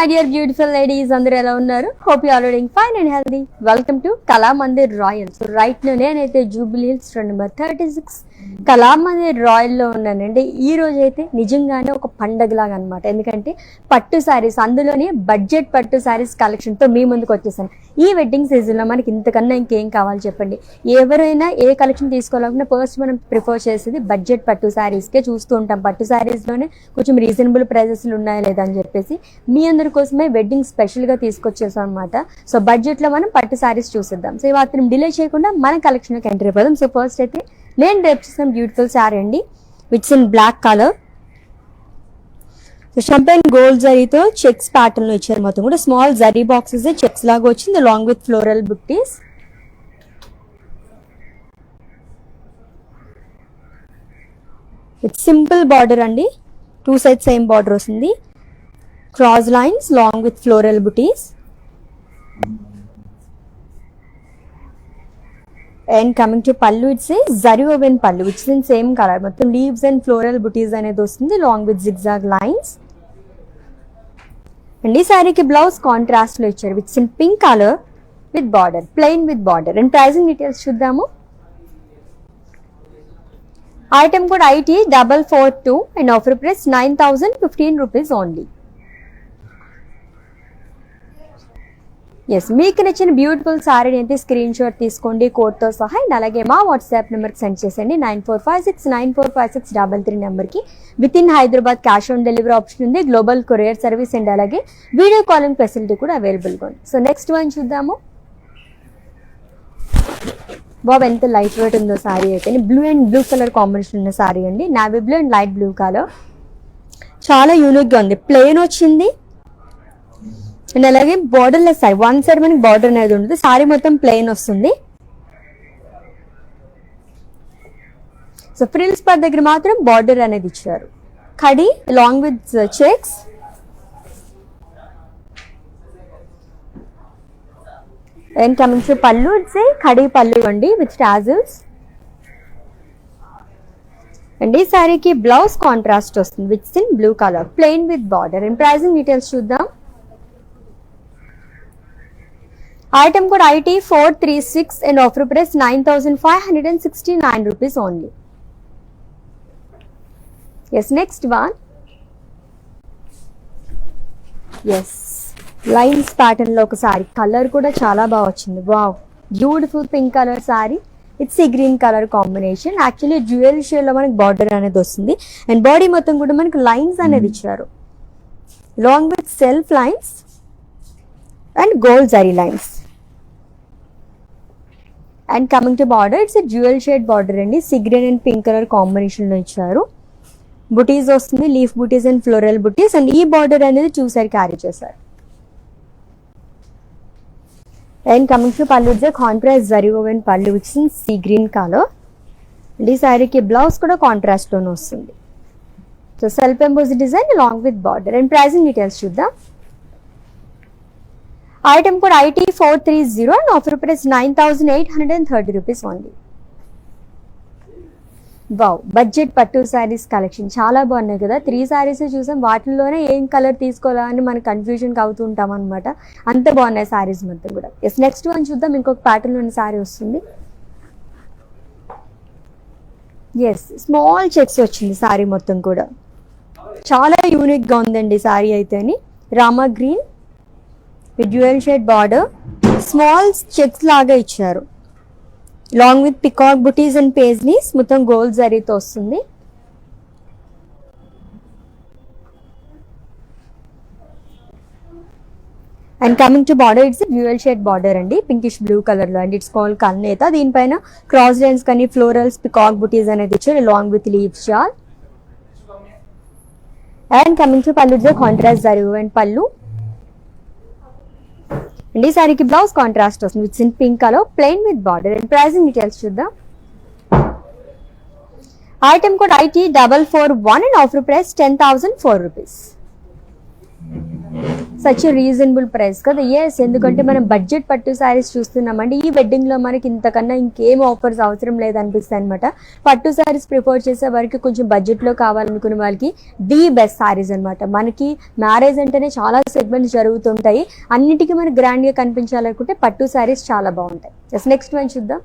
my dear beautiful ladies, అందరూ ఎలా ఉన్నారు? Hope you are doing fine and healthy. Welcome to Kalamandir Royal. So right now నేనైతే jubilee hills number 36 Kalamandir royal లో ఉన్నానండి. ఈ రోజు అయితే నిజంగానే ఒక పండగలాగా అనమాట. ఎందుకంటే పట్టు శారీస్, అందులోనే బడ్జెట్ పట్టు శారీస్ కలెక్షన్ తో మీ ముందుకు వచ్చేసాను. ఈ వెడ్డింగ్ సీజన్ లో మనకి ఇంతకన్నా ఇంకేం కావాలి చెప్పండి. ఎవరైనా ఏ కలెక్షన్ తీసుకోవాలనుకున్నా ఫస్ట్ మనం ప్రిఫర్ చేసేది బడ్జెట్ పట్టు శారీస్ కే చూస్తూ ఉంటాం. పట్టు శారీస్ లోనే కొంచెం రీజనబుల్ ప్రైజెస్ ఉన్నాయా లేదా అని చెప్పేసి మీ అందరి కోసమే వెడ్డింగ్ స్పెషల్ గా తీసుకొచ్చేసాం అనమాట. సో బడ్జెట్ లో మనం పట్టు శారీస్ చూసిద్దాం. సో మాత్రం డిలే చేయకుండా మన కలెక్షన్ లోకి ఎంటర్ అయిపోదాం. సో ఫస్ట్ అయితే నేను డ్రేప్ చేసిన బ్యూటిఫుల్ శారీ అండి, which in black colour. Champagne gold జరీతో చెక్స్ ప్యాటర్న్ లో ఇచ్చారు. మొత్తం కూడా స్మాల్ జరీ బాక్సెస్ చెక్స్ లాగా వచ్చింది, అలాంగ్ విత్ ఫ్లోరల్ బుట్టీస్. విత్ సింపుల్ బార్డర్ అండి, టూ సైడ్ సేమ్ బార్డర్ వస్తుంది. Cross lines long with floral బుటీస్. And coming to pallu, it says zari woven pallu, which is in same color. మొత్తం leaves and floral booties అనేది వస్తుంది, along with zigzag lines. And ఈ సారీకి blouse contrast లో ఇచ్చారు, which is in pink color with border, plain with border. And pricing details చూద్దాము. Item code IT 442 and offer price 9,015 rupees only. Yes, మీకు నచ్చిన beautiful సారీని అయితే స్క్రీన్ షాట్ తీసుకోండి కోడ్తో సహా. అండ్ అలాగే మా వాట్సాప్ నెంబర్కి సెండ్ చేసేయండి 9456945633 నెంబర్కి. With in Hyderabad cash on delivery option ఉంది, గ్లోబల్ కొరియర్ సర్వీస్ అండ్ అలాగే వీడియో కాలింగ్ ఫెసిలిటీ కూడా అవైలబుల్గా ఉంది. సో నెక్స్ట్ వన్ చూద్దాము. బాబు ఎంత లైట్ వెయిట్ ఉందో సారీ అయితే. Blue and blue colour combination ఉన్న సారీ అండి, navy blue and light blue colour. చాలా యూనిక్గా ఉంది, ప్లెయిన్ వచ్చింది అండ్ అలాగే border less side, one side మనకి బార్డర్ అనేది ఉంటుంది. సారీ మొత్తం ప్లెయిన్ వస్తుంది. సో ఫ్రిల్స్ పర్ దగ్గర మాత్రం బార్డర్ అనేది ఇచ్చారు, కడి along with checks. And coming to పళ్ళు, ఇట్స్ ఏ కడి పళ్ళు అండి విత్ టాజిల్స్. అండ్ ఈ సారీకి బ్లౌజ్ కాంట్రాస్ట్ వస్తుంది, with in blue colour, plain with border. And pricing details చూద్దాం. Item code IT 436 and offer price 9,569 rupees only. Yes, next one. Yes, lines pattern లో ఒక sorry, colour కూడా చాలా బాగా వచ్చింది. Wow, beautiful pink colour sari, it's ఈ green colour combination. Actually jewel shade లో మనకి బార్డర్ అనేది వస్తుంది అండ్ బాడీ మొత్తం కూడా మనకి లైన్స్ అనేది ఇచ్చారు, long with self lines and gold zari lines. And coming to border, it's jewel shade border అండి, sea green and pink colour combination లో ఇచ్చారు. బుటీస్ వస్తుంది, leaf buttis and floral buttis. And ఈ బార్డర్ అనేది చూసారు, క్యారీ చేశారు. అండ్ కమింగ్ టు పళ్ళు, ఇట్స్ కాంట్రాస్ట్ జరీ ఓవెన్ పళ్ళు, which in sea green colour. And ఈ సారీకి బ్లౌజ్ కూడా కాంట్రాస్ట్ లోనే వస్తుంది. So self emboss design along with border. And pricing details చూద్దాం. Item code IT 430 and offer price 9,830 rupees only. Wow, budget పట్టు saris collection చాలా బాగున్నాయి కదా. 3 శారీస్ చూసాం, వాటిల్లోనే ఏం కలర్ తీసుకోవాలా అని మనకు కన్ఫ్యూజన్కి అవుతూ ఉంటాం అనమాట. అంత బాగున్నాయి శారీస్ మొత్తం కూడా. ఎస్, నెక్స్ట్ వన్ చూద్దాం. ఇంకొక ప్యాటర్న్ ఉన్న శారీ వస్తుంది. ఎస్, స్మాల్ చెక్స్ వచ్చింది శారీ మొత్తం కూడా, చాలా యూనిక్గా ఉందండి శారీ అయితే. అని Rama green with dual shade border, small checks లాగా ఇచ్చారు, long with peacock buttis and పేజ్నీస్. మొత్తం గోల్డ్ జరీతో వస్తుంది. And coming to border, it's dual shade border అండి, పింకిష్ బ్లూ కలర్ లో. అండ్ ఇట్స్ కాల్డ్ కల్నేత. దీనిపైన క్రాస్ లైన్స్ కానీ ఫ్లోరల్స్ పికాక్ బుటీస్ అనేది ఇచ్చారు, లాంగ్ విత్ లీవ్స్ షాల్. అండ్ కమింగ్ టు పళ్ళు, ఇట్స్ కాంట్రాస్ట్ జరీ అండ్ పళ్ళు. అండ్ ఈ సారీకి బ్లౌజ్ కాంట్రాస్ట్ వస్తుంది, with in pink colour, plain with border. And pricing details చూద్దాం. Item code IT 441 and offer price 10,004 rupees. Such reasonable price కదా. Yes, ఎందుకంటే మనం బడ్జెట్ పట్టు శారీస్ చూస్తున్నామండి. ఈ వెడ్డింగ్లో మనకి ఇంతకన్నా ఇంకేం ఆఫర్స్ అవసరం లేదనిపిస్తుంది అనమాట. పట్టు శారీస్ ప్రిఫర్ చేసే వారికి, కొంచెం బడ్జెట్లో కావాలనుకునే వాళ్ళకి ది బెస్ట్ శారీస్ అనమాట. మనకి మ్యారేజ్ అంటేనే చాలా సెగ్మెంట్స్ జరుగుతుంటాయి. అన్నిటికీ మనకి గ్రాండ్గా కనిపించాలనుకుంటే పట్టు శారీస్ చాలా బాగుంటాయి. ఎస్, నెక్స్ట్ వన్ చూద్దాం.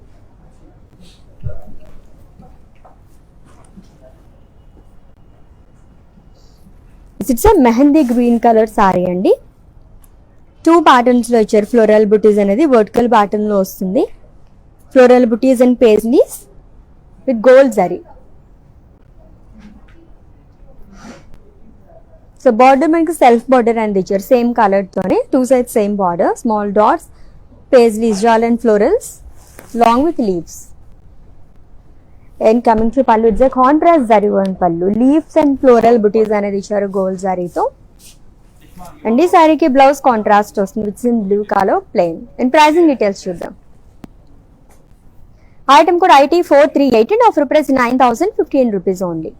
It's a mehndi green colour sari అండి. 2 ప్యాటర్న్స్ లో ఇచ్చారు. ఫ్లోరల్ బుటీస్ అనేది వర్టికల్ ప్యాటర్న్ లో వస్తుంది. Floral buttis and paisleys with gold zari. So border మనకి సెల్ఫ్ బార్డర్ అనేది ఇచ్చారు సేమ్ కలర్ తోనే. 2 sides same border, small dots, paisleys, jaal and florals long with leaves. And coming to పళ్ళు, it's contrast zari woven pallu. Leaves and floral butis అనేది ఇచ్చారు gold జరీతో. And ఈ శారీకి బ్లౌజ్ కాంట్రాస్ట్ వస్తుంది with in blue colour plain. And pricing details చూద్దాం. Item code IT 438 and offer price 9,015 rupees only.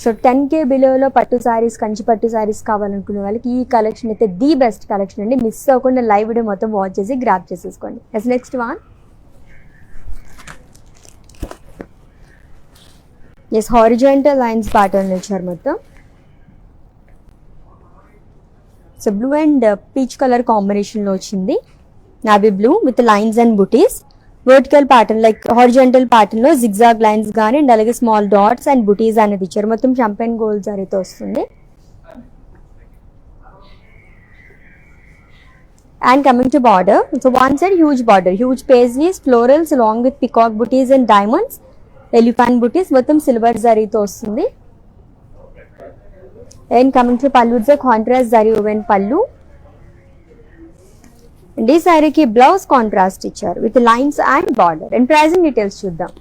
So 10K బిలోలో పట్టు శారీస్, కంచి పట్టు శారీస్ కావాలనుకునే వాళ్ళకి ఈ కలెక్షన్ అయితే ది బెస్ట్ కలెక్షన్ అండి. మిస్ అవ్వకుండా లైవ్ వీడియో మొత్తం వాచ్ చేసి గ్రాప్ చేసేసుకోండి. Next one. Yes, horizontal lines pattern ఇచ్చారు మొత్తం. So blue and peach colour కాంబినేషన్లో వచ్చింది. Navy blue with lines and butis. Vertical pattern like horizontal ప్యాటర్న్లో జిగ్జాగ్ లైన్స్ కానీ అండ్ అలాగే స్మాల్ డాట్స్ అండ్ బుటీస్ అనేది ఇచ్చారు. మొత్తం షంపెన్ గోల్డ్ జరీతో వస్తుంది. And coming to border, so one side huge border, huge paisleys, florals long with peacock buttis and diamonds, elephant butis, మొత్తం silver జరీతో వస్తుంది. అండ్ కమింగ్ టు పళ్ళు, it's contrast zari woven pallu. And ఈ శారీకి బ్లౌజ్ కాంట్రాస్ట్ ఇచ్చారు with lines and border. And pricing details చూద్దాం.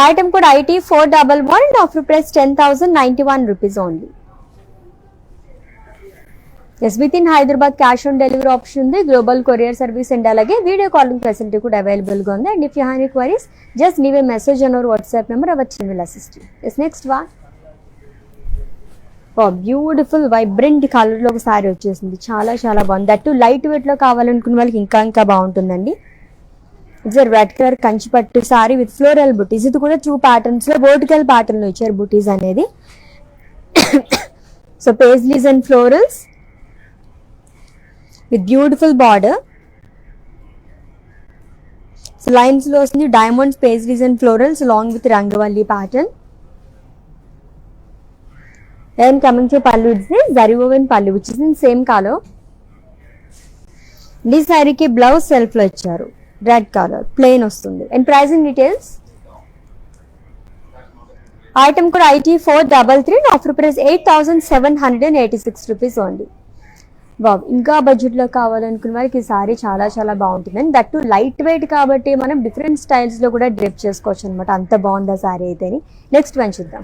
Item code IT 411 and offer price 10,091 rupees only. Yes, with in Hyderabad cash on delivery option ఉంది. Global courier service and అలాగే video calling facility కూడా అవైలబుల్గా ఉంది. And if you have any queries just leave a message on our WhatsApp number, our team will assist you. Yes, next one. Beautiful vibrant కలర్లో ఒక శారీ వచ్చేసింది. చాలా చాలా బాగుంది. దట్టు లైట్ వెయిట్లో కావాలనుకున్న వాళ్ళకి ఇంకా బాగుంటుందండి. ఇట్స్ రెడ్ కలర్ కంచి పట్టు శారీ విత్ ఫ్లోరల్ బుటీస్. ఇది కూడా 2 ప్యాటర్న్స్లో వర్టికల్ ప్యాటర్న్లో ఇచ్చారు బుటీస్ అనేది. So paisleys and florals with beautiful border. So lines లో వస్తుంది diamonds, paisleys and florals long with rangavalli pattern. And coming to పళ్ళు, ఇట్స్ జరీ ఓవెన్ పళ్ళు which is in same colour. ఈ శారీకి బ్లౌజ్ సెల్ఫ్ లో ఇచ్చారు రెడ్ కలర్ ప్లెయిన్ వస్తుంది. And pricing details. Item కూడా IT 433 and offer price 8,786 rupees only. బాబు, ఇంకా బడ్జెట్లో కావాలనుకున్న వాళ్ళకి ఈ సారీ చాలా చాలా బాగుంటుంది. అండ్ దట్టు లైట్ వెయిట్ కాబట్టి మనం డిఫరెంట్ స్టైల్స్లో కూడా డ్రెప్ చేసుకోవచ్చు అనమాట. అంత బాగుందా సారీ అయితేని. నెక్స్ట్ వన్ చూద్దాం.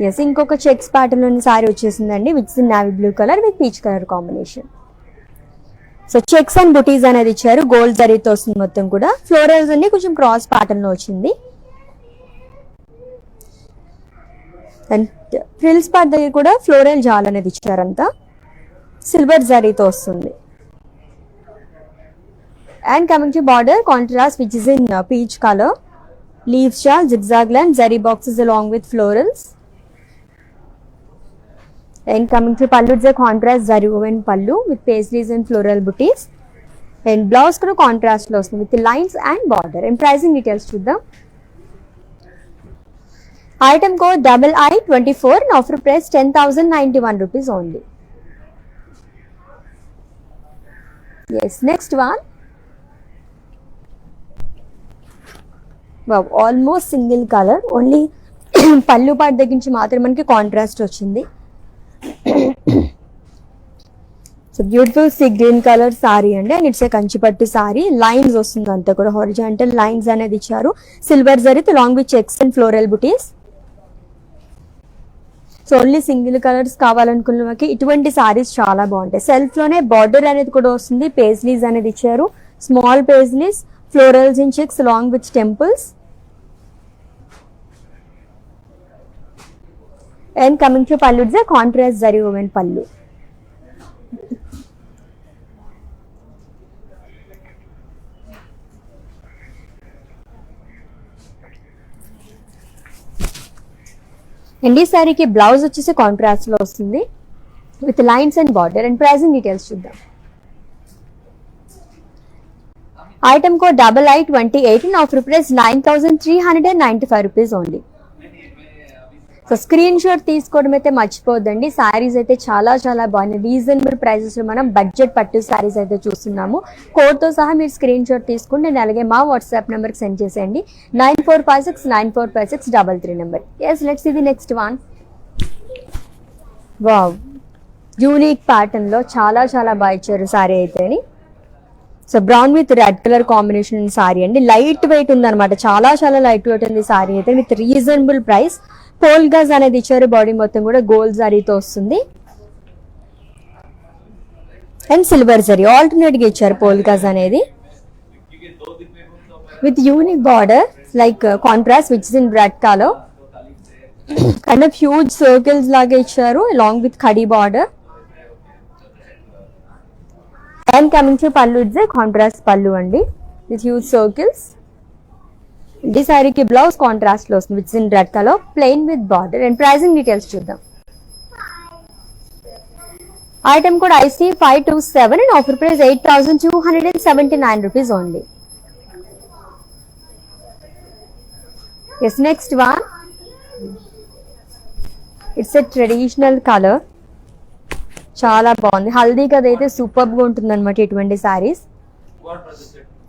ఎస్, ఇంకొక చెక్స్ ప్యాటర్న్లోని సారీ వచ్చేసిందండి which is navy blue colour with peach colour combination. So checks and butis అనేది ఇచ్చారు గోల్డ్ జరీతో వస్తుంది మొత్తం కూడా. ఫ్లోరల్స్ అన్ని కొంచెం క్రాస్ ప్యాటర్న్లో వచ్చింది. అండ్ ఫ్రిల్స్ పార్ట్ దగ్గర కూడా ఫ్లోరల్ జాల్ అనేది ఇచ్చారంతా సిల్వర్ జరీతో వస్తుంది. And coming to border contrast which is in peach colour, leaves jaal, zigzag line, zari boxes along with florals. And coming to పళ్ళు, it's contrast zari woven pallu with pastries and floral buttis. And blouse కూడా contrast లో వస్తుంది with lines and border. And pricing details చూద్దాం. Item code II24 and offer price 10,091 rupees only. Yes, next one. Wow, almost single color. Only pallu part దగ్గర నుంచి మాత్రమే మనకి contrast వచ్చింది. So beautiful sea green colour sari అండి. And it's a Kanchipattu sari. Lines వస్తుంది అంతా కూడా హారిజాంటల్ లైన్స్ అనేది ఇచ్చారు silver zari long with checks and floral butis. So only single colours కావాలనుకున్న వాళ్ళకి ఇటువంటి సారీస్ చాలా బాగుంటాయి. సెల్ఫ్ లోనే బార్డర్ అనేది కూడా వస్తుంది. పేజ్లీస్ అనేది ఇచ్చారు, small paisleys, florals in checks long with temples. And coming to పళ్ళు, it's contrast zari woven pallu. And ఈ సారీకి బ్లౌజ్ వచ్చేసి కాంట్రాస్ట్ లో వస్తుంది with lines and border. And pricing details చూద్దాం. Item code II28 and offer price 9,395 rupees only. So screenshot తీసుకోవడం అయితే మర్చిపోద్దండి. శారీస్ అయితే చాలా చాలా బాగున్నాయి. రీజనబుల్ ప్రైసెస్ లో మనం బడ్జెట్ పట్టు శారీస్ అయితే చూస్తున్నాము. కోడ్తో సహా మీరు స్క్రీన్ షాట్ తీసుకుంటే నేను అలాగే మా వాట్సాప్ నెంబర్కి సెండ్ చేసేయండి. 9456945633 నెంబర్. ఎస్, లెట్స్ ఇది next one. Wow, unique pattern లో చాలా చాలా బాగా ఇచ్చారు శారీ అయితేని. So brown with red colour combination sari అండి. లైట్ వెయిట్ ఉందన్నమాట, చాలా చాలా లైట్ వెయిట్ ఉంది సారీ అయితే విత్ రీజనబుల్ ప్రైస్. పోల్ గజ్ అనేది ఇచ్చారు, బాడీ మొత్తం కూడా గోల్డ్ జరీతో వస్తుంది అండ్ సిల్వర్ జరీ ఆల్టర్నేట్ గా ఇచ్చారు పోల్ గజ్ అనేది with unique border like contrast which is in red colour. Kind of huge circles లాగా ఇచ్చారు along with khadi border. And coming to పళ్ళు, ఇట్స్ కాంట్రాస్ట్ పళ్ళు అండి విత్ హ్యూజ్ సర్కిల్స్. ఈ సారీకి బ్లౌజ్ కాంట్రాస్ట్ లో వస్తుంది which in red colour plain with border. And pricing details చూద్దాం. Item code IC527 and offer price 8,279 rupees only. Yes, next one. It's a traditional colour, చాలా బాగుంది. హల్దీకి అదైతే సూపర్ గా ఉంటుంది అనమాట ఇటువంటి saris.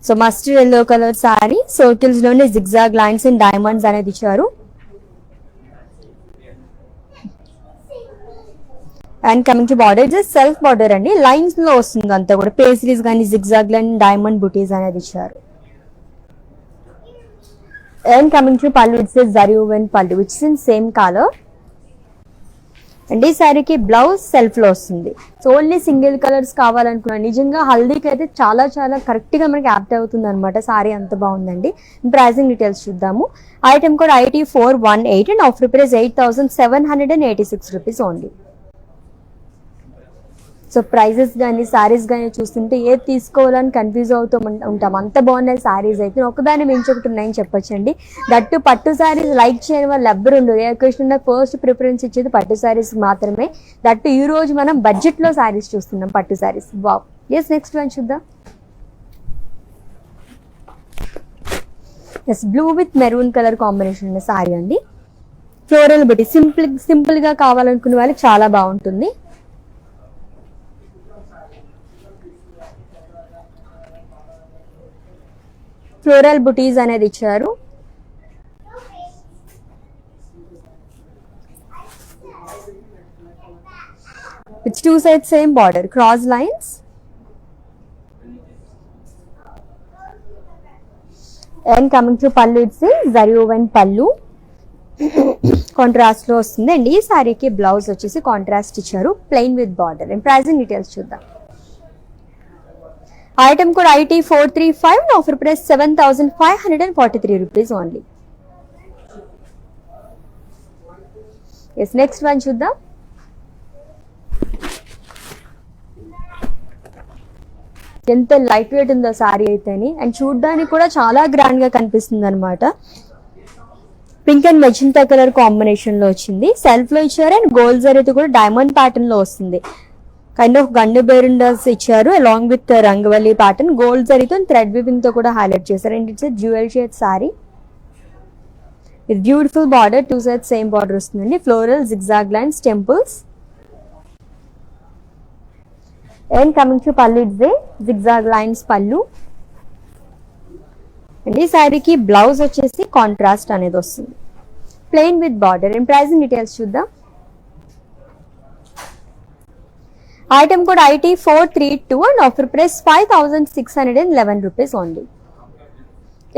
So mustard yellow colour sari, circles లోనే జిగ్జాగ్ లైన్స్ అండ్ డైమండ్స్ అనేది ఇచ్చారు. And coming to border, it's self border అండి, లైన్స్ లో వస్తుంది అంతా కూడా. పేస్ట్రీస్ కానీ జిగ్జాగ్ లైన్ డైమండ్ బుటీస్ అనేది ఇచ్చారు. అండ్ కమింగ్ టు పళ్ళు, ఇట్స్ జరీ woven పళ్ళు which is in same colour. And ఈ శారీకి బ్లౌజ్ సెల్ఫ్ లో వస్తుంది. సో ఓన్లీ సింగిల్ కలర్స్ కావాలనుకున్నా నిజంగా హల్దీకి అయితే చాలా చాలా కరెక్ట్ గా మనకి యాప్ట్ అవుతుంది అనమాట. శారీ అంత బాగుందండి. ప్రైసింగ్ డీటెయిల్స్ చూద్దాము. Item code IT418 and offer price 8,786 rupees only. So prices కానీ శారీస్ కానీ చూస్తుంటే ఏది తీసుకోవాలని కన్ఫ్యూజ్ అవుతూ ఉంటాం, అంత బాగున్నాయి శారీస్ అయితే. ఒకదాన్ని మించి ఒకటి ఉన్నాయని చెప్పొచ్చండి. దట్టు పట్టు శారీస్ లైక్ చేయని వాళ్ళు ఎవ్వరు ఉండరు. ఏ క్వశ్చన్ ఫస్ట్ ప్రిఫరెన్స్ ఇచ్చేది పట్టు శారీస్ మాత్రమే. దట్టు ఈ రోజు మనం బడ్జెట్ లో శారీస్ చూస్తున్నాం, పట్టు saris. Wow, yes, next one చూద్దాం. Yes, blue with maroon colour combination ఉన్న శారీ అండి. ఫ్లోరల్ బుటీ సింపుల్ గా కావాలనుకునే వాళ్ళకి చాలా బాగుంటుంది. ఫ్లోరల్ బుటీస్ అనేది ఇచ్చారు. With two side same border, cross lines. And coming to పళ్ళు, it's zari woven pallu contrast లో వస్తుంది. అండ్ ఈ సారీకి బ్లౌజ్ వచ్చేసి కాంట్రాస్ట్ ఇచ్చారు plain with border. And pricing details చూద్దాం. Item code IT435 and offer price 7,543 rupees only. Yes, next one చూద్దాం. ఎంత లైట్ వెయిట్ ఉందో సారీ అయితేని. అండ్ చూడడానికి కూడా చాలా గ్రాండ్ గా కనిపిస్తుంది అనమాట. Pink and magenta colour combination లో వచ్చింది. సెల్ఫ్ లో ఇచ్చారు అండ్ గోల్డ్ జరీతో కూడా డైమండ్ ప్యాటర్న్ లో వస్తుంది. కైండ్ ఆఫ్ గండు బేరుండాస్ ఇచ్చారు along with rangavalli pattern. Gold జరీతో థ్రెడ్ వివింగ్ తో కూడా హైలైట్ చేశారు. And it's dual shade sari with beautiful border, two side same border వస్తుందండి. Floral zigzag lines, temples. And coming to పళ్ళు, it's zigzag lines pallu. And ఈ శారీకి blouse వచ్చేసి కాంట్రాస్ట్ అనేది వస్తుంది plain with border. And pricing details చూద్దాం. Item code IT432 and offer price 5,611 rupees only.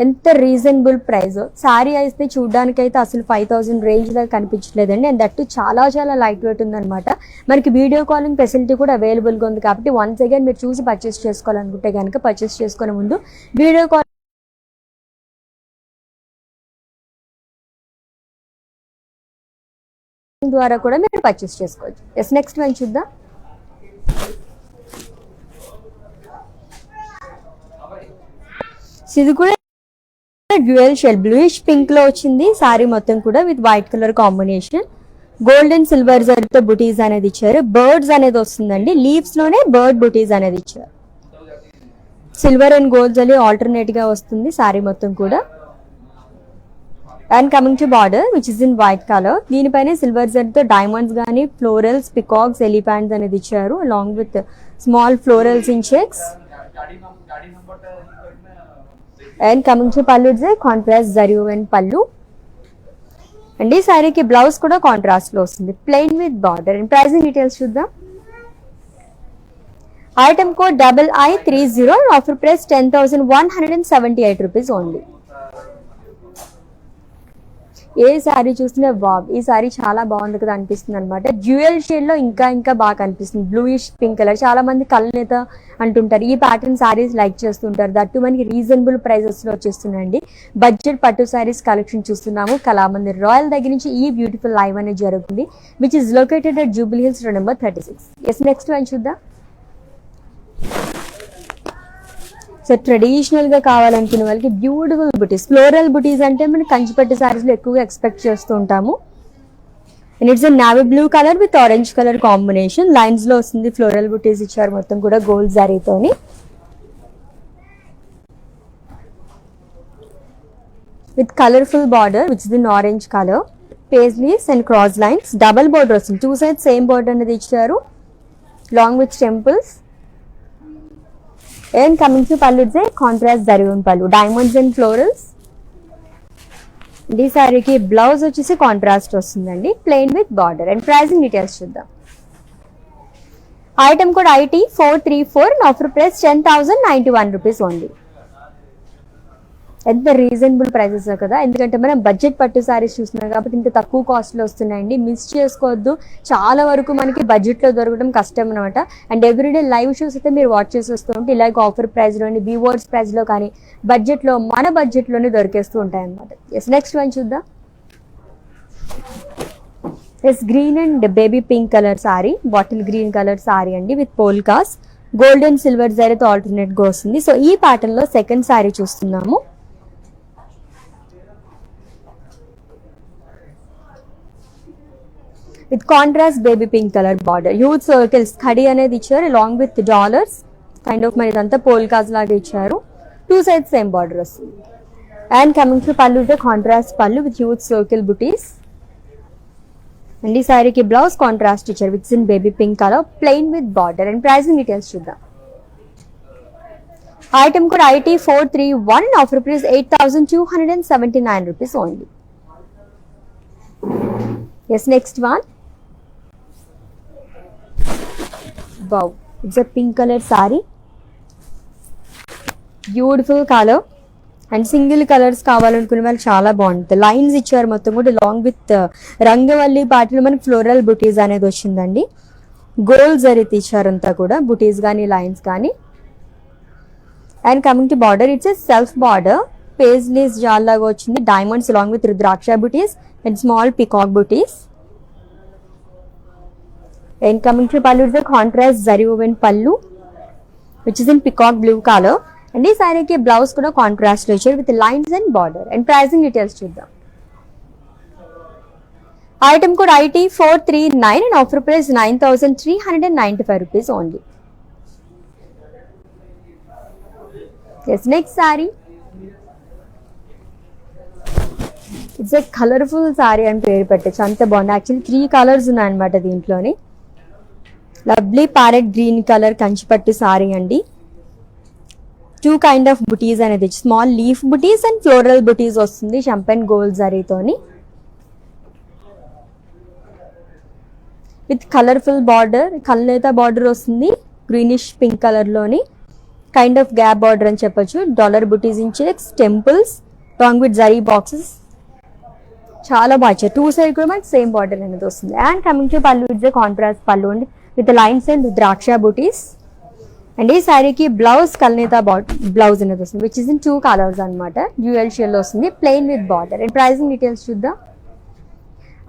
ఎంత reasonable price. Sari అయితే చూడడానికి అయితే అసలు 5,000 రేంజ్ లో కనిపించలేదండి. అండ్ దట్టు చాలా చాలా లైట్ వెయిట్ ఉందన్నమాట. మనకి వీడియో కాలింగ్ ఫెసిలిటీ కూడా అవైలబుల్గా ఉంది. కాబట్టి వన్స్ అగైన్ మీరు చూసి పర్చేస్ చేసుకోవాలనుకుంటే కనుక పర్చేస్ చేసుకునే ముందు వీడియో కాల్ ద్వారా కూడా మీరు పర్చేస్ చేసుకోవచ్చు. ఎస్ నెక్స్ట్ వన్ చూద్దాం. ఇది కూడా డ్యూయల్ షేడ్ బ్లూయిష్ పింక్ లో వచ్చింది. సారీ మొత్తం కూడా with white colour combination. Gold and silver జరీతో బుటీస్ అనేది ఇచ్చారు. బర్డ్స్ అనేది వస్తుందండి, లీవ్స్ లోనే బర్డ్ బుటీస్ అనేది ఇచ్చారు. Silver and gold zari alternate గా వస్తుంది సారీ మొత్తం కూడా. And coming to border which is in white colour. దీనిపైన సిల్వర్ జరీతో డైమండ్స్ గానీ, ఫ్లోరల్స్, పికాక్స్, ఎలిఫెంట్స్ అనేది ఇచ్చారు along with small florals in checks. And coming to pallu it's contrast zari and pallu. And ఈ సారీకి బ్లౌజ్ కూడా కాంట్రాస్ట్ లో వస్తుంది, plain with border. And pricing details చూద్దాం. Item code II30. Offer price 10,178 rupees only. ఏ sorry చూసినా Bob ఈ సారీ చాలా బాగుంది కదా అనిపిస్తుంది అనమాట. డ్యూయల్ షేడ్ లో ఇంకా బాగా కనిపిస్తుంది. Bluish pink colour. చాలా మంది కళ్ళనేత అంటుంటారు, ఈ ప్యాటర్న్ సారీస్ లైక్ చేస్తుంటారు. దట్టు మనకి రీజనబుల్ ప్రైజెస్ లో వచ్చేస్తున్నాయండి. బడ్జెట్ పట్టు సారీస్ కలెక్షన్ చూస్తున్నాము కళామందిర్ రాయల్ దగ్గర నుంచి. ఈ బ్యూటిఫుల్ లైవ్ అనేది జరుగుతుంది which is located at Jubilee Hills road number 36. Yes next one చూద్దాం. సో ట్రెడిషనల్ గా కావాలనుకునే వాళ్ళకి బ్యూటిఫుల్ బుటీస్, ఫ్లోరల్ బుటీస్ అంటే మనం కంచిపట్టు సారీస్ లో ఎక్కువగా ఎక్స్పెక్ట్ చేస్తూ ఉంటాము. And it's navy blue colour with orange colour combination. Lines లో వస్తుంది, ఫ్లోరల్ బుటీస్ ఇచ్చారు మొత్తం కూడా గోల్డ్ జరీతోని. With colourful border which is in orange colour. Paisleys and cross lines. Double border వస్తుంది, 2 sides సేమ్ బార్డర్ అనేది ఇచ్చారు long with temples. And coming to pallu is a contrast zarun pallu, diamonds and florals. This saree ki blouse vachesi contrast vastundandi, plain with border. And pricing details chuddam. Item code IT434 and offer price 10,091 rupees only. ఎంత reasonable prices కదా, ఎందుకంటే మనం budget పట్టు సారీస్ చూస్తున్నాం కాబట్టి ఇంత తక్కువ కాస్ట్లో వస్తున్నాయండి. మిస్ చేసుకోవద్దు, చాలా వరకు మనకి బడ్జెట్లో దొరకడం కష్టం అనమాట. అండ్ ఎవ్రీడే లైవ్ షోస్ అయితే మీరు వాచ్ చేసి వస్తూ ఉంటే ఇలాగ ఆఫర్ ప్రైస్లోని, బీవర్డ్స్ ప్రైస్లో కానీ బడ్జెట్లో మన బడ్జెట్లోనే దొరికేస్తూ ఉంటాయి అనమాట. ఎస్ నెక్స్ట్ వన్ చూద్దాం. Yes green and baby pink colour sari, bottle green colour sari అండి with polkas. Gold and silver జరీతో ఆల్టర్నేట్గా వస్తుంది. సో ఈ ప్యాటర్న్లో సెకండ్ సారీ చూస్తున్నాము. With contrast baby pink colour border, huge circles ఖడి అనేది ఇచ్చారు along with dollars. Kind of మరి ఇదంతా పోల్కాస్ లాగా ఇచ్చారు. 2 sides సేమ్ బార్డర్ వస్తుంది. And coming to pallu it contrast pallu with huge circle buttis. And ఈ సారీకి బ్లౌజ్ కాంట్రాస్ట్ ఇచ్చారు with in baby pink colour, plain with border. And pricing details చూద్దాం. Item code IT431, offer price 8,279 rupees only. Yes, next one. Wow, it's a pink color saree. Beautiful color. And single colours కావాలనుకునే వాళ్ళు చాలా బాగుంటుంది. Lines ఇచ్చారు మొత్తం కూడా long with రంగవల్లి పాటలు మనకి ఫ్లోరల్ బుటీస్ అనేది వచ్చిందండి. గోల్డ్ జరీత్ ఇచ్చారంతా కూడా బుటీస్ కానీ లైన్స్ కానీ. And coming to border it's a self border, paisleys jaal లాగా వచ్చింది. Diamonds along with rudraksha buttis and small peacock booties. And coming to pallu is the contrast zari woven pallu which is in peacock blue color. And this saree ki blouse kuda contrast lo with lines and border. And pricing details chuddam. Item code IT439 and offer price 9,395 rupees only. Yes, next saree. It's a colourful sorry అని పేరు పెట్టచ్చు, అంత బాగుంది. Actually 3 colours ఉన్నాయన్నమాట దీంట్లోని. Lovely parrot green colour Kanchipattu sari అండి. 2 kind of butis అనేది, small leaf buttis and floral butis వస్తుంది షంపెన్ గోల్డ్ జరీతోని. విత్ కలర్ఫుల్ బార్డర్, కల్నేత బార్డర్ వస్తుంది గ్రీనిష్ పింక్ కలర్లోని. కైండ్ ఆఫ్ గ్యాప్ బార్డర్ అని చెప్పొచ్చు. Dollar butis in checks, temples long with zari boxes. చాలా బాగా ఇచ్చారు. 2 sides కూడా మనకి సేమ్ బార్డర్ అనేది వస్తుంది. And coming to pallu it's contrast పల్లు అండి విత్ లైన్స్ అండ్ ద్రాక్ష బుటీస్. అండ్ ఈ శారీకి బ్లౌజ్ కల్నేత బ్లౌజ్ అనేది వస్తుంది విచ్ ఇస్ ఇన్ 2 colors అనమాట. డ్యూయల్ షేడ్ లో వస్తుంది, plain with border. And pricing details చూద్దాం.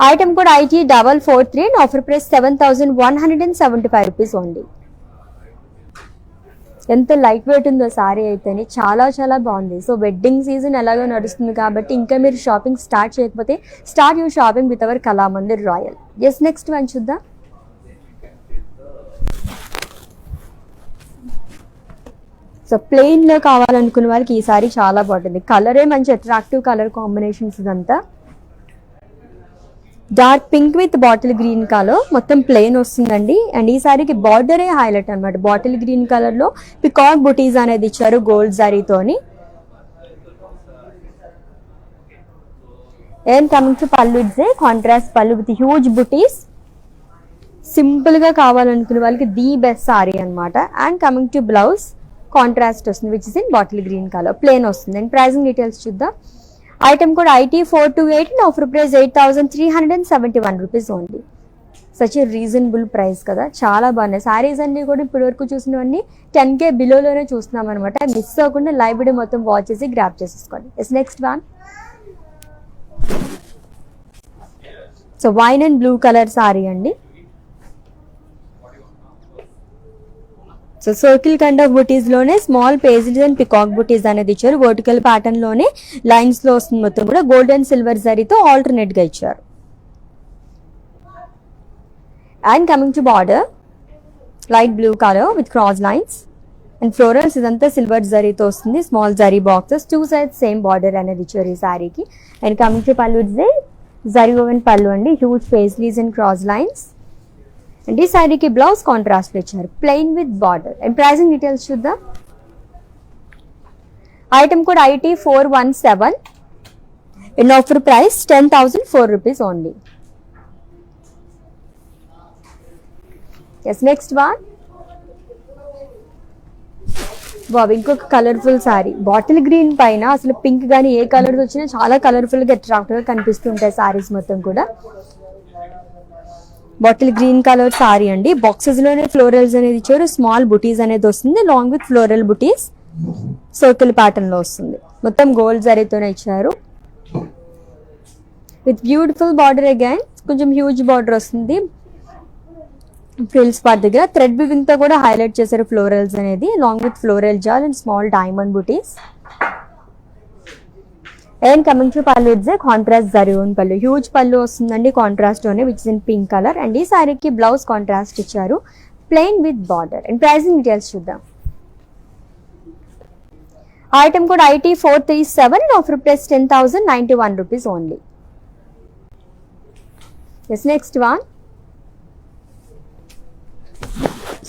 ఐటమ్ కూడా IT443 and offer price 7,175 rupees only. ఎంత లైట్ వెయిట్ ఉందో సారీ అయితేనే, చాలా చాలా బాగుంది. సో వెడ్డింగ్ సీజన్ ఎలాగో నడుస్తుంది కాబట్టి ఇంకా మీరు షాపింగ్ స్టార్ట్ చేయకపోతే start your shopping with our Kalamandir Royal. Yes, next one చూద్దాం. సో ప్లెయిన్లో కావాలనుకున్న వాళ్ళకి ఈ సారీ చాలా బాగుంటుంది. కలరే మంచి అట్రాక్టివ్ కలర్ కాంబినేషన్స్. ఇదంతా dark pink with bottle green colour, మొత్తం ప్లెయిన్ వస్తుందండి. అండ్ ఈ సారీకి బార్డరే హైలైట్ అనమాట. బాటిల్ గ్రీన్ కలర్ లో పికాక్ బుటీస్ అనేది ఇచ్చారు గోల్డ్ జరీతోని. అండ్ కమింగ్ టు పళ్ళు, it's a contrast pallu with huge butis. Simple గా కావాలనుకునే వాళ్ళకి ది బెస్ట్ సారీ అనమాట. And coming to blouse, contrast వస్తుంది which is in bottle green colour, plain వస్తుంది. అండ్ ప్రైసింగ్ డీటెయిల్స్ చూద్దాం. ఐటమ్ కూడా IT428 and offer price 8,371 rupees only. Such a reasonable price కదా, చాలా బాగున్నాయి సారీస్ అన్ని కూడా. ఇప్పటి వరకు చూసినవన్నీ 10K బిలోలోనే చూస్తున్నాం అనమాట. మిస్ అవ్వకుండా లైవ్ వీడియో మొత్తం వాచ్ చేసి గ్రాప్ చేసేసుకోండి. Yes, next one. So wine and blue colour sari అండి. So circle kind of butis లోనే స్మాల్ పేజిల్స్ అండ్ పికాక్ బుటీస్ అనేది ఇచ్చారు. వర్టికల్ ప్యాటర్న్ లోనే లైన్స్ లో వస్తుంది. మొత్తం కూడా గోల్డ్ అండ్ సిల్వర్ జరీతో ఆల్టర్నేట్ గా ఇచ్చారు. And coming to border, light blue colour with cross lines and florals. ఇదంతా సిల్వర్ జరీతో వస్తుంది. Small zari boxes, 2 sides same border అనేది ఇచ్చారు ఈ సారీకి. అండ్ కమింగ్ టు పళ్ళు, జరీ ఓవెన్ పళ్ళు అండి. Huge paisleys and cross lines. And ఈ సారీకి బ్లౌజ్ కాంట్రాస్ట్ ఇచ్చారు, plain with border. And pricing details చూద్దాం. ఐటమ్ కూడా IT417 in offer price 10,004 rupees only. Yes, next one. బాబు ఇంకొక కలర్ఫుల్ సారీ. బాటిల్ గ్రీన్ పైన అసలు పింక్ కానీ ఏ కలర్స్ వచ్చినా చాలా కలర్ఫుల్ గా అట్రాక్టివ్ గా కనిపిస్తుంటాయి సారీస్ మొత్తం కూడా. బాటిల్ గ్రీన్ కలర్ సారీ అండి. బాక్సెస్ లోనే ఫ్లోరల్స్ అనేది ఇచ్చారు. స్మాల్ బుటీస్ అనేది వస్తుంది long with floral butis. Circle pattern లో వస్తుంది. మొత్తం గోల్డ్ జరీతోనే ఇచ్చారు విత్ బ్యూటిఫుల్ బార్డర్. అగైన్ కొంచెం హ్యూజ్ బార్డర్ వస్తుంది. ఫ్రిల్స్ పార్ట్ దగ్గర థ్రెడ్ వివింగ్ తో కూడా హైలైట్ చేశారు ఫ్లోరల్స్ అనేది, long with floral jaal and small diamond butis. And coming to పళ్ళు, it's a contrast zari woven pallu. Huge pallu వస్తుందండి కాంట్రాస్ట్ లోనే which is in pink colour. And ఈ సారీకి బ్లౌజ్ కాంట్రాస్ట్ ఇచ్చారు, plain with border. And pricing details చూద్దాం. Item కూడా IT437 and offer price 10,091 rupees only. Yes, next one.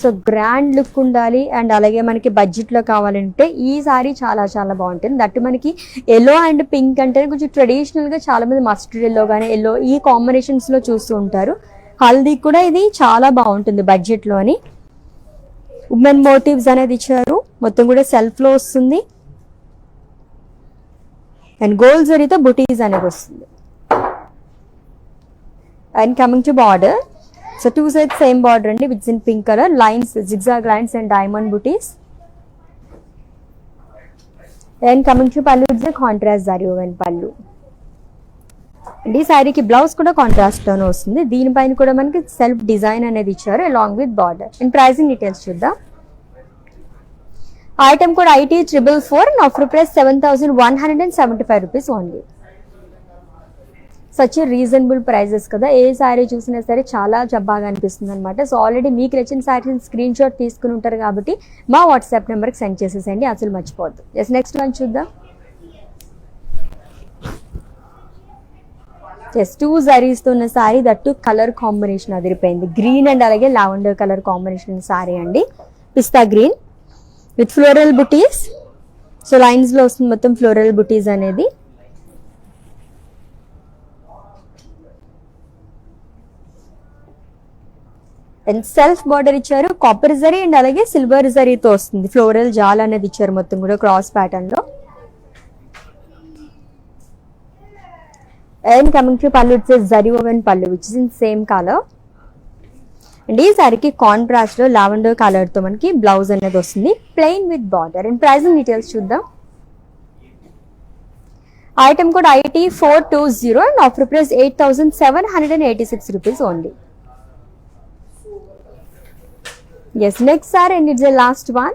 So grand look ఉండాలి and అలాగే మనకి బడ్జెట్లో కావాలంటే ఈ సారీ చాలా చాలా బాగుంటుంది. దట్టు మనకి ఎల్లో అండ్ పింక్ అంటే కొంచెం ట్రెడిషనల్గా చాలా మంది మస్టర్డ్ ఎల్లో కానీ ఎల్లో ఈ కాంబినేషన్స్లో చూస్తూ ఉంటారు. హల్దీ కూడా ఇది చాలా బాగుంటుంది బడ్జెట్లోని. ఉమెన్ మోటివ్స్ అనేది ఇచ్చారు. మొత్తం కూడా సెల్ఫ్లో వస్తుంది అండ్ గోల్డ్ జరీతో బుటీస్ అనేది వస్తుంది. And coming to border, so 2 sides same border అండి with in pink colour, lines zigzag lines and diamond butis. And coming to పళ్ళు, it's contrast zari woven pallu. And ఈ శారీకి బ్లౌజ్ కూడా కాంట్రాస్ట్ తోనే వస్తుంది. దీనిపైన కూడా మనకి సెల్ఫ్ డిజైన్ అనేది ఇచ్చారు along with border. And pricing details చూద్దాం. ఐటమ్ కూడా IT444 and offer price 7,175 rupees only. Such reasonable prices కదా, ఏ శారీ చూసినా సరే చాలా బాగా అనిపిస్తుంది అనమాట. సో ఆల్రెడీ మీకు నచ్చిన శారీ స్క్రీన్ షాట్ తీసుకుని ఉంటారు కాబట్టి మా వాట్సాప్ నెంబర్కి సెండ్ చేసేసండి, అసలు మర్చిపోవద్దు. జస్ట్ నెక్స్ట్ వన్ చూద్దాం. జస్ట్ 2 జరీస్తో ఉన్న శారీ, దట్టు కలర్ కాంబినేషన్ అదిరిపోయింది. గ్రీన్ అండ్ అలాగే లావెండర్ కలర్ కాంబినేషన్ శారీ అండి. పిస్తా green with floral butis. So లైన్స్లో వస్తుంది మొత్తం ఫ్లోరల్ బుటీస్ అనేది. అండ్ సెల్ఫ్ బార్డర్ ఇచ్చారు, కాపర్ జరీ అండ్ అలాగే సిల్వర్ జరీతో వస్తుంది. ఫ్లోరల్ జాల్ అనేది ఇచ్చారు మొత్తం కూడా క్రాస్ ప్యాటర్న్ లో. అండ్ కమింగ్ టు పళ్ళు, ఇట్స్ జరీ ఓవెన్ పళ్ళు which is in same colour. And ఈ సారీకి కాంట్రాస్ట్ లో లావెండర్ కలర్ తో మనకి బ్లౌజ్ అనేది వస్తుంది, plain with border. And pricing details చూద్దాం. Item code IT420 and offer price 8,786 rupees only. Yes, next saree and it's the last one.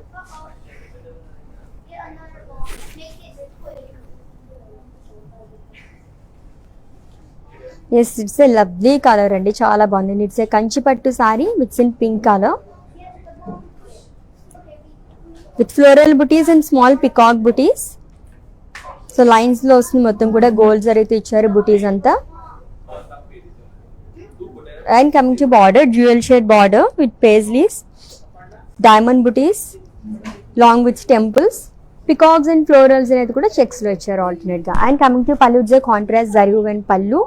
Yes, it's a lovely color and chala బాగుంది. It's a Kanchi పట్టు saree which in pink color with floral booties and small peacock booties. So lines లో వస్తుంది మొత్తం కూడా gold జరీతో ఇచ్చారు బూటీస్ అంతా. And coming to border, jewel shade border with paisleys, diamond booties, long with temples, peacocks and florals అనేది కూడా checks లో ఇచ్చారు ఆల్టర్నేట్ గా. And coming to pallu, it's a contrast zari woven pallu.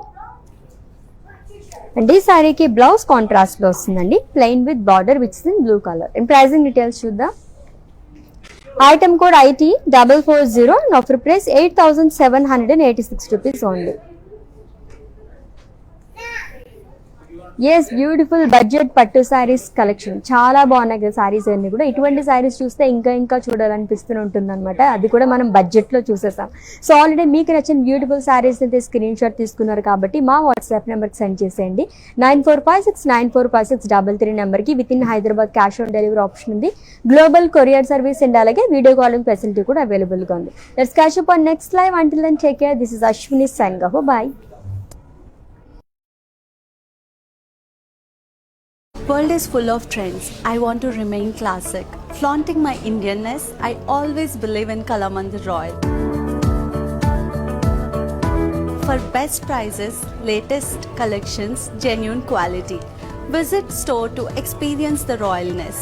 And ఈ సారీకి బ్లౌజ్ కాంట్రాస్ట్ లో వస్తుందండి, plain with border which in blue colour. And pricing details చూద్దాం. Item code IT440 and offer price 8,786 rupees only. Yes beautiful budget పట్టు saris collection చాలా బాగున్నాయి కదా శారీస్ అన్ని కూడా. ఇటువంటి శారీస్ చూస్తే ఇంకా చూడాలనిపిస్తూ ఉంటుంది అనమాట. అది కూడా మనం బడ్జెట్లో చూసేసాం. సో ఆల్రెడీ మీకు నచ్చిన బ్యూటిఫుల్ శారీస్ అయితే స్క్రీన్ షాట్ తీసుకున్నారు కాబట్టి మా వాట్సాప్ నెంబర్కి సెండ్ చేసేయండి. 9456945633 నెంబర్కి. With in Hyderabad cash on delivery option ఉంది. గ్లోబల్ కొరియర్ సర్వీస్ అండ్ అలాగే వీడియో కాలింగ్ ఫెసిలిటీ కూడా అవైలబుల్గా ఉంది. Let's catch up on next live. Until then take care. This is Ashwini signing off. Bye. World is full of trends. I want to remain classic. Flaunting my Indianness, I always believe in Kalamandir Royal. For best prices, latest collections, genuine quality. Visit store to experience the royalness.